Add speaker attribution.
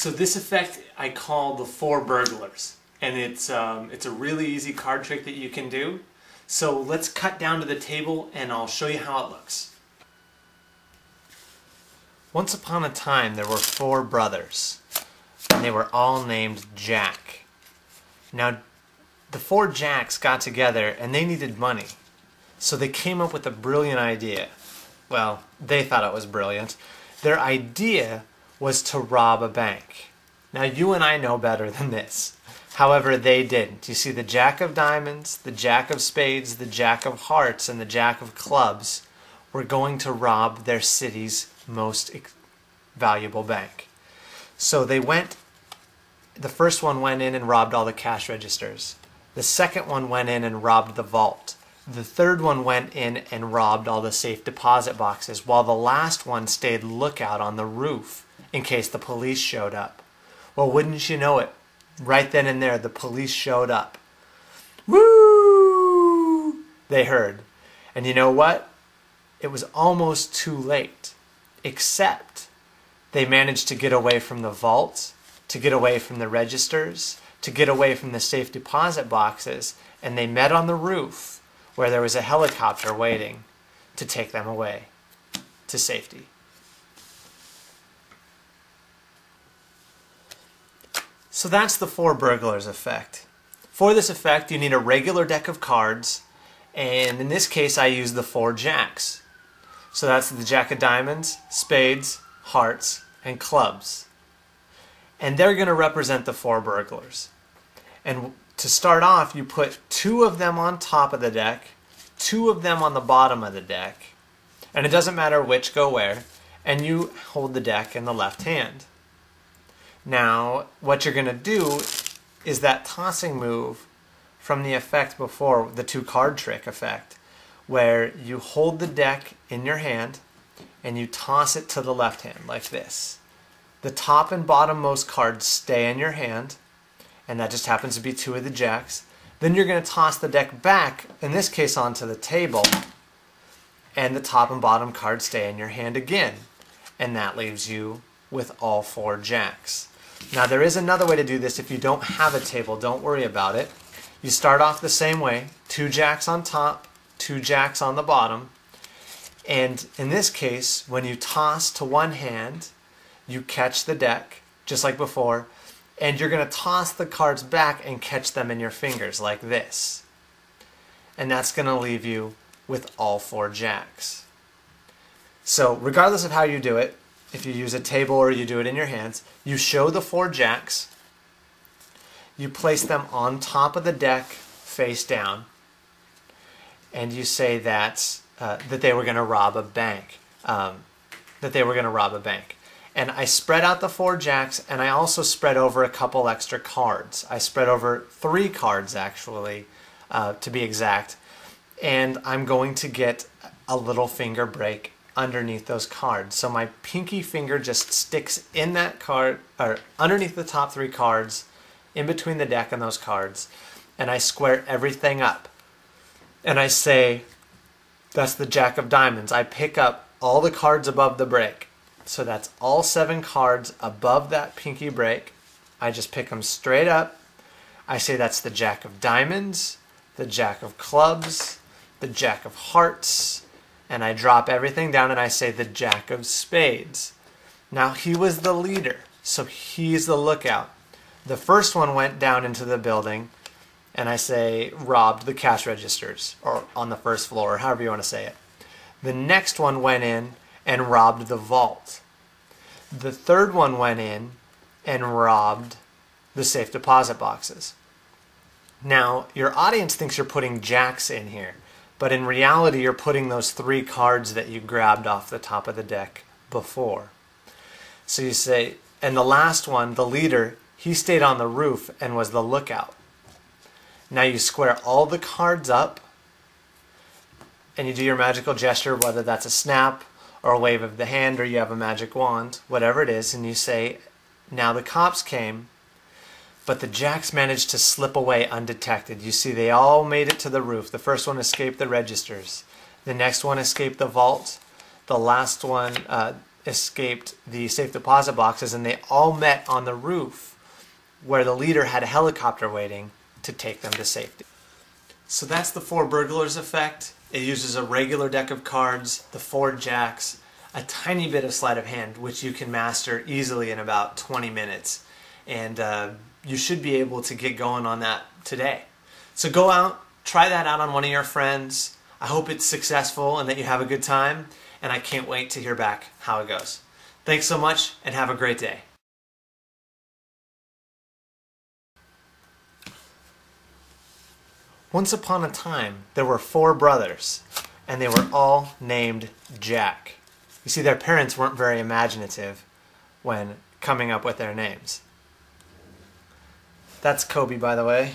Speaker 1: So this effect I call the Four Burglars, and it's a really easy card trick that you can do. So let's cut down to the table and I'll show you how it looks. Once upon a time there were four brothers, and they were all named Jack. Now the four Jacks got together and they needed money, so they came up with a brilliant idea. Well, they thought it was brilliant. Their idea was to rob a bank. Now you and I know better than this. However, they didn't. You see, the Jack of Diamonds, the Jack of Spades, the Jack of Hearts, and the Jack of Clubs were going to rob their city's most valuable bank. So they went, the first one went in and robbed all the cash registers. The second one went in and robbed the vault. The third one went in and robbed all the safe deposit boxes, while the last one stayed lookout on the roof in case the police showed up. Well, wouldn't you know it, right then and there the police showed up. Woo! They heard. And you know what? It was almost too late, except they managed to get away from the vault, to get away from the registers, to get away from the safe deposit boxes, and they met on the roof where there was a helicopter waiting to take them away to safety. So that's the Four Burglars effect. For this effect, you need a regular deck of cards, and in this case I use the four Jacks. So that's the Jack of Diamonds, Spades, Hearts, and Clubs. And they're going to represent the Four Burglars. And to start off, you put two of them on top of the deck, two of them on the bottom of the deck, and it doesn't matter which go where, and you hold the deck in the left hand. Now, what you're going to do is that tossing move from the effect before, the two card trick effect, where you hold the deck in your hand and you toss it to the left hand like this. The top and bottom-most cards stay in your hand, and that just happens to be two of the Jacks. Then you're going to toss the deck back, in this case onto the table, and the top and bottom cards stay in your hand again. And that leaves you with all four Jacks. Now there is another way to do this. If you don't have a table, don't worry about it. You start off the same way, two Jacks on top, two Jacks on the bottom, and in this case, when you toss to one hand, you catch the deck, just like before, and you're going to toss the cards back and catch them in your fingers like this. And that's going to leave you with all four Jacks. So regardless of how you do it, if you use a table or you do it in your hands, you show the four Jacks, you place them on top of the deck face down, and you say that they were going to rob a bank. And I spread out the four Jacks, and I also spread over a couple extra cards. I spread over 3 cards, actually, to be exact. And I'm going to get a little finger break underneath those cards. So my pinky finger just sticks in that card, or underneath the top 3 cards, in between the deck and those cards. And I square everything up. And I say, that's the Jack of Diamonds. I pick up all the cards above the break. So that's all 7 cards above that pinky break. I just pick them straight up. I say that's the Jack of Diamonds, the Jack of Clubs, the Jack of Hearts, and I drop everything down and I say the Jack of Spades. Now he was the leader, so he's the lookout. The first one went down into the building, and I say robbed the cash registers, or on the first floor, or however you want to say it. The next one went in and robbed the vault. The third one went in and robbed the safe deposit boxes. Now, your audience thinks you're putting Jacks in here, but in reality you're putting those 3 cards that you grabbed off the top of the deck before. So you say, and the last one, the leader, he stayed on the roof and was the lookout. Now you square all the cards up and you do your magical gesture, whether that's a snap or a wave of the hand, or you have a magic wand, whatever it is, and you say, now the cops came, but the Jacks managed to slip away undetected. You see, they all made it to the roof. The first one escaped the registers. The next one escaped the vault. The last one escaped the safe deposit boxes, and they all met on the roof where the leader had a helicopter waiting to take them to safety. So that's the Four Burglars effect. It uses a regular deck of cards, the 4 jacks, a tiny bit of sleight of hand, which you can master easily in about 20 minutes. And you should be able to get going on that today. So go out, try that out on one of your friends. I hope it's successful and that you have a good time, and I can't wait to hear back how it goes. Thanks so much, and have a great day. Once upon a time, there were 4 brothers, and they were all named Jack. You see, their parents weren't very imaginative when coming up with their names. That's Kobe, by the way.